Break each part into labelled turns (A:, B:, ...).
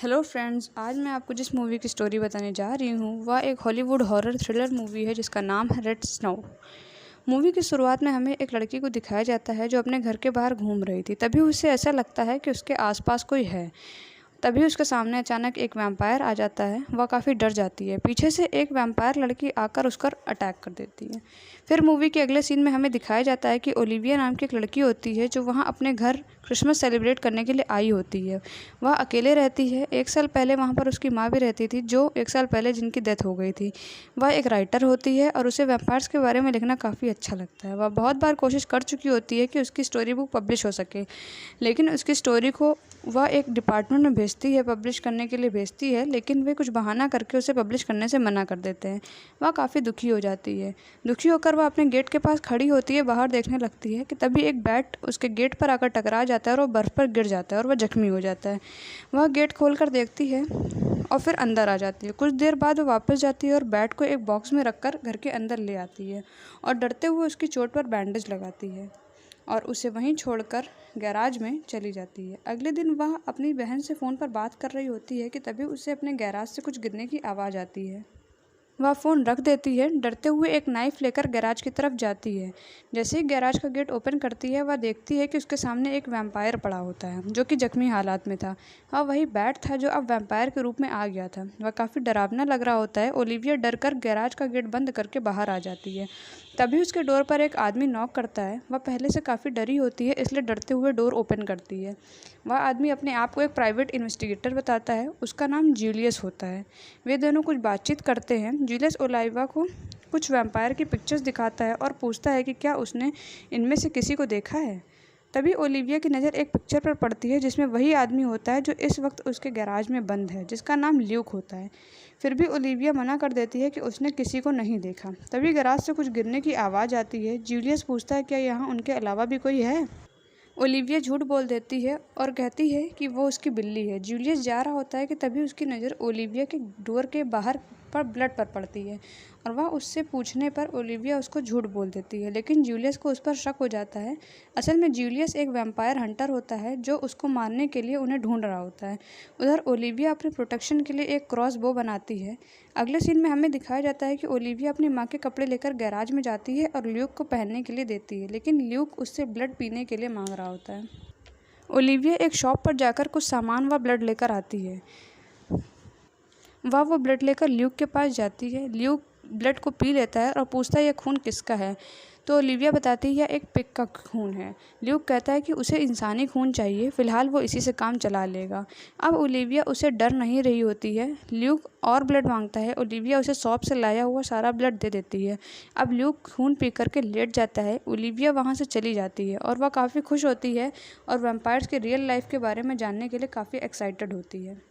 A: Hello friends, आज मैं आपको जिस मूवी की स्टोरी बताने जा रही हूँ वह एक हॉलीवुड हॉरर थ्रिलर मूवी है जिसका नाम है रेड स्नो। मूवी की शुरुआत में हमें एक लड़की को दिखाया जाता है जो अपने घर के बाहर घूम रही थी। तभी उसे ऐसा लगता है कि उसके आसपास कोई है। तभी उसके सामने अचानक एक वैम्पायर आ जाता है। वह काफ़ी डर जाती है। पीछे से एक वैम्पायर लड़की आकर उस पर अटैक कर देती है। फिर मूवी के अगले सीन में हमें दिखाया जाता है कि ओलिविया नाम की एक लड़की होती है जो वहाँ अपने घर क्रिसमस सेलिब्रेट करने के लिए आई होती है। वह अकेले रहती है। 1 साल पहले वहाँ पर उसकी माँ भी रहती थी जो 1 साल पहले जिनकी डेथ हो गई थी। वह एक राइटर होती है और उसे वैम्पायर्स के बारे में लिखना काफ़ी अच्छा लगता है। वह बहुत बार कोशिश कर चुकी होती है कि उसकी स्टोरी बुक पब्लिश हो सके, लेकिन उसकी स्टोरी को वह एक डिपार्टमेंट में भेजती है, पब्लिश करने के लिए भेजती है, लेकिन वे कुछ बहाना करके उसे पब्लिश करने से मना कर देते हैं। वह काफ़ी दुखी हो जाती है। दुखी होकर वह अपने गेट के पास खड़ी होती है, बाहर देखने लगती है कि तभी एक बैट उसके गेट पर आकर टकरा जाता है और वो बर्फ़ पर गिर जाता है और वह जख्मी हो जाता है। वह गेट खोलकर देखती है और फिर अंदर आ जाती है। कुछ देर बाद वो वापस जाती है और बैट को एक बॉक्स में रखकर घर के अंदर ले आती है और डरते हुए उसकी चोट पर बैंडेज लगाती है और उसे वहीं छोड़कर गैराज में चली जाती है। अगले दिन वह अपनी बहन से फ़ोन पर बात कर रही होती है कि तभी उसे अपने गैराज से कुछ गिरने की आवाज़ आती है। वह फ़ोन रख देती है, डरते हुए एक नाइफ़ लेकर गैराज की तरफ जाती है। जैसे ही गैराज का गेट ओपन करती है, वह देखती है कि उसके सामने एक वैम्पायर पड़ा होता है, जो कि ज़ख्मी हालात में था। वह वही बैट था जो अब वैम्पायर के रूप में आ गया था। वह काफ़ी डरावना लग रहा होता है। ओलिविया डरकर गैराज का गेट बंद करके बाहर आ जाती है। तभी उसके डोर पर एक आदमी नॉक करता है। वह पहले से काफ़ी डरी होती है, इसलिए डरते हुए डोर ओपन करती है। वह आदमी अपने आप को एक प्राइवेट इन्वेस्टिगेटर बताता है। उसका नाम जूलियस होता है। वे दोनों कुछ बातचीत करते हैं। जूलियस ओलाइवा को कुछ वैम्पायर की पिक्चर्स दिखाता है और पूछता है कि क्या उसने इनमें से किसी को देखा है। तभी ओलिविया की नज़र एक पिक्चर पर पड़ती है जिसमें वही आदमी होता है जो इस वक्त उसके गैराज में बंद है, जिसका नाम ल्यूक होता है। फिर भी ओलिविया मना कर देती है कि उसने किसी को नहीं देखा। तभी गैराज से कुछ गिरने की आवाज़ आती है। जूलियस पूछता है क्या यहाँ उनके अलावा भी कोई है। ओलिविया झूठ बोल देती है और कहती है कि वो उसकी बिल्ली है। जूलियस जा रहा होता है कि तभी उसकी नज़र ओलिविया के डोर के बाहर पर ब्लड पर पड़ती है और वह उससे पूछने पर ओलिविया उसको झूठ बोल देती है, लेकिन जूलियस को उस पर शक हो जाता है। असल में जूलियस एक वैम्पायर हंटर होता है जो उसको मारने के लिए उन्हें ढूंढ रहा होता है। उधर ओलिविया अपने प्रोटेक्शन के लिए एक क्रॉस बो बनाती है। अगले सीन में हमें दिखाया जाता है कि ओलिविया अपनी माँ के कपड़े लेकर गैराज में जाती है और ल्यूक को पहनने के लिए देती है, लेकिन ल्यूक उससे ब्लड पीने के लिए मांग रहा होता है। ओलिविया एक शॉप पर जाकर कुछ सामान व ब्लड लेकर आती है। वो ब्लड लेकर ल्यूक के पास जाती है। ल्यूक ब्लड को पी लेता है और पूछता है यह खून किसका है। तो ओलिविया बताती है यह एक पिग का खून है। ल्यूक कहता है कि उसे इंसानी खून चाहिए, फ़िलहाल वो इसी से काम चला लेगा। अब ओलिविया उसे डर नहीं रही होती है। ल्यूक और ब्लड मांगता है। ओलिविया उसे शॉप से लाया हुआ सारा ब्लड दे देती है। अब ल्यूक खून पी करके लेट जाता है। ओलिविया वहाँ से चली जाती है और वह काफ़ी खुश होती है और वैम्पायर्स के रियल लाइफ के बारे में जानने के लिए काफ़ी एक्साइटेड होती है।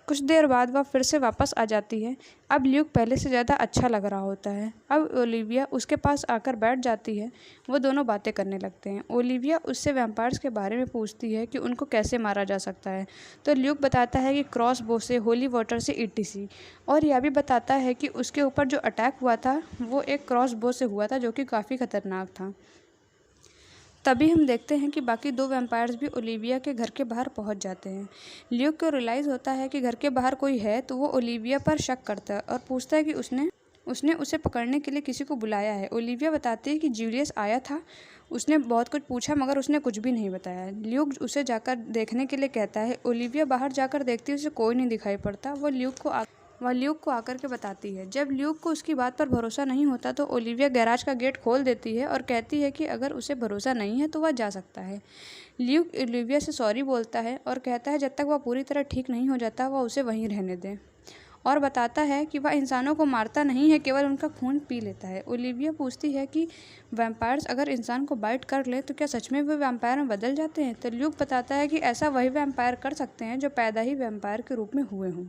A: कुछ देर बाद वह फिर से वापस आ जाती है। अब ल्यूक पहले से ज़्यादा अच्छा लग रहा होता है। अब ओलिविया उसके पास आकर बैठ जाती है। वो दोनों बातें करने लगते हैं। ओलिविया उससे वैम्पायर्स के बारे में पूछती है कि उनको कैसे मारा जा सकता है। तो ल्यूक बताता है कि क्रॉस बो से, होली वाटर से, ईटीसी, और यह भी बताता है कि उसके ऊपर जो अटैक हुआ था वो एक क्रॉस बो से हुआ था जो कि काफ़ी खतरनाक था। तभी हम देखते हैं कि बाकी 2 वैम्पायर्स भी ओलिविया के घर के बाहर पहुंच जाते हैं। ल्यूक को रियलाइज़ होता है कि घर के बाहर कोई है, तो वो ओलिविया पर शक करता है और पूछता है कि उसने उसे पकड़ने के लिए किसी को बुलाया है। ओलिविया बताती है कि जूलियस आया था, उसने बहुत कुछ पूछा मगर उसने कुछ भी नहीं बताया। ल्यूक उसे जाकर देखने के लिए कहता है। ओलिविया बाहर जाकर देखती है, उसे कोई नहीं दिखाई पड़ता। वह ल्यूक को आकर के बताती है। जब ल्यूक को उसकी बात पर भरोसा नहीं होता तो ओलिविया गैराज का गेट खोल देती है और कहती है कि अगर उसे भरोसा नहीं है तो वह जा सकता है। ल्यूक ओलिविया से सॉरी बोलता है और कहता है जब तक वह पूरी तरह ठीक नहीं हो जाता वह उसे वहीं रहने दे, और बताता है कि वह इंसानों को मारता नहीं है, केवल उनका खून पी लेता है। ओलिविया पूछती है कि वैम्पायर्स अगर इंसान को बाइट कर ले तो क्या सच में वे वैम्पायर में बदल जाते हैं। तो ल्यूक बताता है कि ऐसा वही वैम्पायर कर सकते हैं जो पैदा ही वैम्पायर के रूप में हुए हों,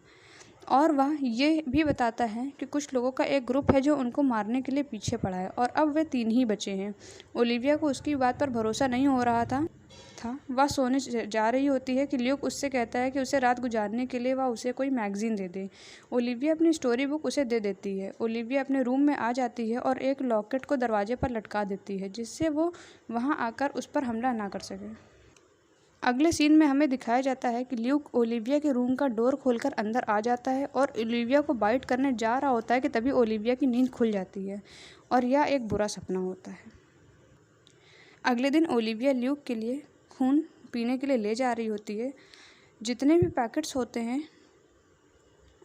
A: और वह ये भी बताता है कि कुछ लोगों का एक ग्रुप है जो उनको मारने के लिए पीछे पड़ा है और अब वे 3 ही बचे हैं। ओलिविया को उसकी बात पर भरोसा नहीं हो रहा था। वह सोने जा रही होती है कि ल्यूक उससे कहता है कि उसे रात गुजारने के लिए वह उसे कोई मैगज़ीन दे दे। ओलिविया अपनी स्टोरी बुक उसे दे देती है। ओलिविया अपने रूम में आ जाती है और एक लॉकेट को दरवाजे पर लटका देती है जिससे वो वहाँ आकर उस पर हमला ना कर सके। अगले सीन में हमें दिखाया जाता है कि ल्यूक ओलिविया के रूम का डोर खोलकर अंदर आ जाता है और ओलिविया को बाइट करने जा रहा होता है कि तभी ओलिविया की नींद खुल जाती है और यह एक बुरा सपना होता है। अगले दिन ओलिविया ल्यूक के लिए खून पीने के लिए ले जा रही होती है। जितने भी पैकेट्स होते हैं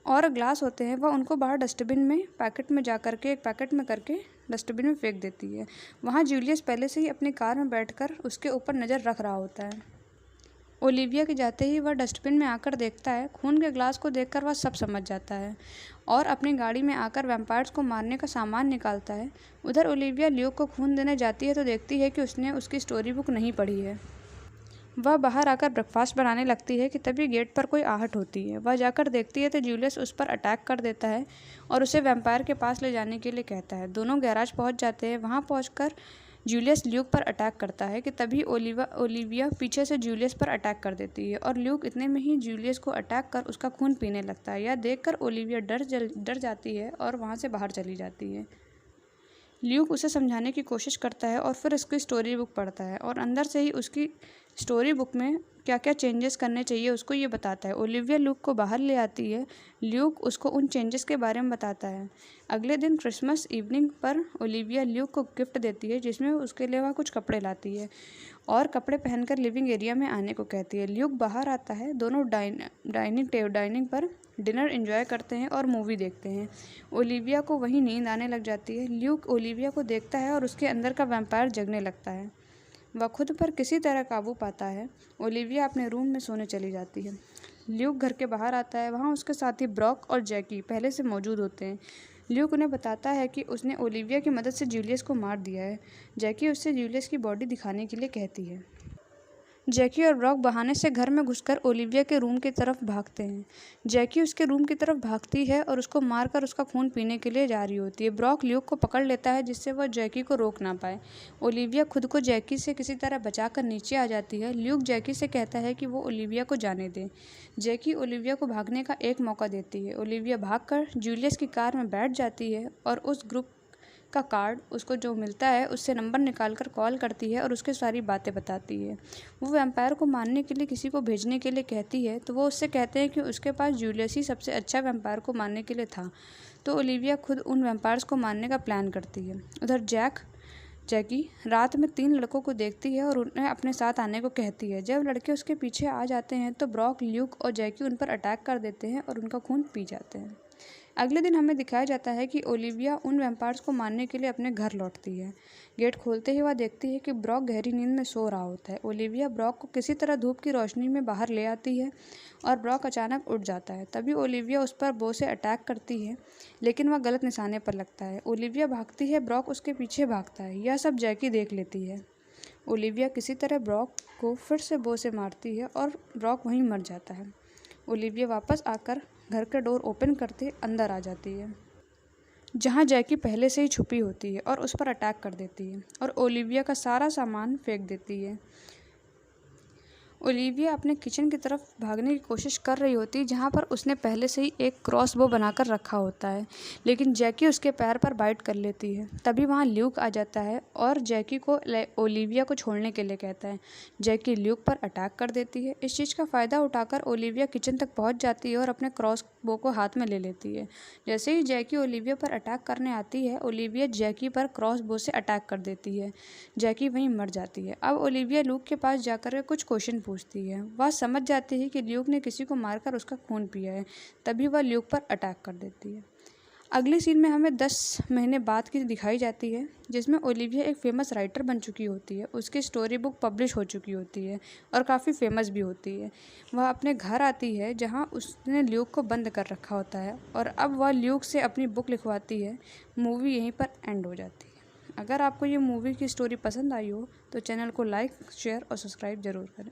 A: और ग्लास होते हैं वह उनको बाहर डस्टबिन में पैकेट में जा करके एक पैकेट में करके डस्टबिन में फेंक देती है। वहाँ जूलियस पहले से ही अपनी कार में बैठकर उसके ऊपर नज़र रख रहा होता है। ओलिविया के जाते ही वह डस्टबिन में आकर देखता है। खून के ग्लास को देखकर वह सब समझ जाता है और अपनी गाड़ी में आकर वैम्पायर्स को मारने का सामान निकालता है। उधर ओलिविया ल्यूक को खून देने जाती है तो देखती है कि उसने उसकी स्टोरी बुक नहीं पढ़ी है। वह बाहर आकर ब्रेकफास्ट बनाने लगती है कि तभी गेट पर कोई आहट होती है। वह जाकर देखती है तो जूलियस उस पर अटैक कर देता है और उसे वैम्पायर के पास ले जाने के लिए कहता है। दोनों गैराज पहुंच जाते हैं। वहां पहुंचकर जूलियस ल्यूक पर अटैक करता है कि तभी ओलिविया पीछे से जूलियस पर अटैक कर देती है और ल्यूक इतने में ही जूलियस को अटैक कर उसका खून पीने लगता है। यह देखकर ओलिविया डर जाती है और वहाँ से बाहर चली जाती है। ल्यूक उसे समझाने की कोशिश करता है और फिर उसकी स्टोरी बुक पढ़ता है और अंदर से ही उसकी स्टोरी बुक में क्या क्या चेंजेस करने चाहिए उसको ये बताता है। ओलिविया ल्यूक को बाहर ले आती है। ल्यूक उसको उन चेंजेस के बारे में बताता है। अगले दिन क्रिसमस इवनिंग पर ओलिविया ल्यूक को गिफ्ट देती है जिसमें उसके लिए वह कुछ कपड़े लाती है और कपड़े पहनकर लिविंग एरिया में आने को कहती है। ल्यूक बाहर आता है। दोनों डाइनिंग पर डिनर एंजॉय करते हैं और मूवी देखते हैं। ओलिविया को वहीं नींद आने लग जाती है। ल्यूक ओलिविया को देखता है और उसके अंदर का वैम्पायर जगने लगता है। वह खुद पर किसी तरह काबू पाता है। ओलिविया अपने रूम में सोने चली जाती है। ल्यूक घर के बाहर आता है। वहाँ उसके साथी ब्रॉक और जैकी पहले से मौजूद होते हैं। ल्यूक उन्हें बताता है कि उसने ओलिविया की मदद से जूलियस को मार दिया है। जैकी उससे जूलियस की बॉडी दिखाने के लिए कहती है। जैकी और ब्रॉक बहाने से घर में घुसकर ओलिविया के रूम की तरफ भागते हैं। जैकी उसके रूम की तरफ भागती है और उसको मारकर उसका खून पीने के लिए जा रही होती है। ब्रॉक ल्यूक को पकड़ लेता है जिससे वह जैकी को रोक ना पाए। ओलिविया खुद को जैकी से किसी तरह बचाकर नीचे आ जाती है। ल्यूक जैकी से कहता है कि वो ओलिविया को जाने दे। जैकी ओलिविया को भागने का एक मौका देती है। ओलिविया भागकर जूलियस की कार में बैठ जाती है और उस ग्रुप का कार्ड उसको जो मिलता है उससे नंबर निकालकर कॉल करती है और उसके सारी बातें बताती है। वो वैम्पायर को मारने के लिए किसी को भेजने के लिए कहती है तो वो उससे कहते हैं कि उसके पास जूलियस ही सबसे अच्छा वैम्पायर को मारने के लिए था। तो ओलिविया खुद उन वैम्पायर्स को मारने का प्लान करती है। उधर जैकी रात में 3 लड़कों को देखती है और उन्हें अपने साथ आने को कहती है। जब लड़के उसके पीछे आ जाते हैं तो ब्रॉक, ल्यूक और जैकी उन पर अटैक कर देते हैं और उनका खून पी जाते हैं। अगले दिन हमें दिखाया जाता है कि ओलिविया उन वैम्पायर्स को मारने के लिए अपने घर लौटती है। गेट खोलते ही वह देखती है कि ब्रॉक गहरी नींद में सो रहा होता है। ओलिविया ब्रॉक को किसी तरह धूप की रोशनी में बाहर ले आती है और ब्रॉक अचानक उठ जाता है। तभी ओलिविया उस पर बो से अटैक करती है लेकिन वह गलत निशाने पर लगता है। ओलिविया भागती है, ब्रॉक उसके पीछे भागता है। यह सब जैकी देख लेती है। ओलिविया किसी तरह ब्रॉक को फिर से बो से मारती है और ब्रॉक वहीं मर जाता है। ओलिविया वापस आकर घर का डोर ओपन करते अंदर आ जाती है जहां जैकी पहले से ही छुपी होती है और उस पर अटैक कर देती है और ओलिविया का सारा सामान फेंक देती है। ओलिविया अपने किचन की तरफ भागने की कोशिश कर रही होती है जहाँ पर उसने पहले से ही एक क्रॉस बो बनाकर रखा होता है लेकिन जैकी उसके पैर पर बाइट कर लेती है। तभी वहाँ ल्यूक आ जाता है और जैकी को ओलिविया को छोड़ने के लिए कहता है। जैकी ल्यूक पर अटैक कर देती है। इस चीज़ का फ़ायदा उठाकर ओलिविया किचन तक पहुँच जाती है और अपने क्रॉस बो को हाथ में ले लेती है। जैसे ही जैकी ओलिविया पर अटैक करने आती है ओलिविया जैकी पर क्रॉस बो से अटैक कर देती है। जैकी वहीं मर जाती है। अब ओलिविया ल्यूक के पास जाकर कुछ क्वेश्चन पूछती है। वह समझ जाती है कि ल्यूक ने किसी को मारकर उसका खून पिया है। तभी वह ल्यूक पर अटैक कर देती है। अगले सीन में हमें 10 महीने बाद की दिखाई जाती है जिसमें ओलिविया एक फेमस राइटर बन चुकी होती है। उसकी स्टोरी बुक पब्लिश हो चुकी होती है और काफ़ी फेमस भी होती है। वह अपने घर आती है जहां उसने ल्यूक को बंद कर रखा होता है और अब वह ल्यूक से अपनी बुक लिखवाती है। मूवी यहीं पर एंड हो जाती है। अगर आपको ये मूवी की स्टोरी पसंद आई हो तो चैनल को लाइक, शेयर और सब्सक्राइब ज़रूर करें।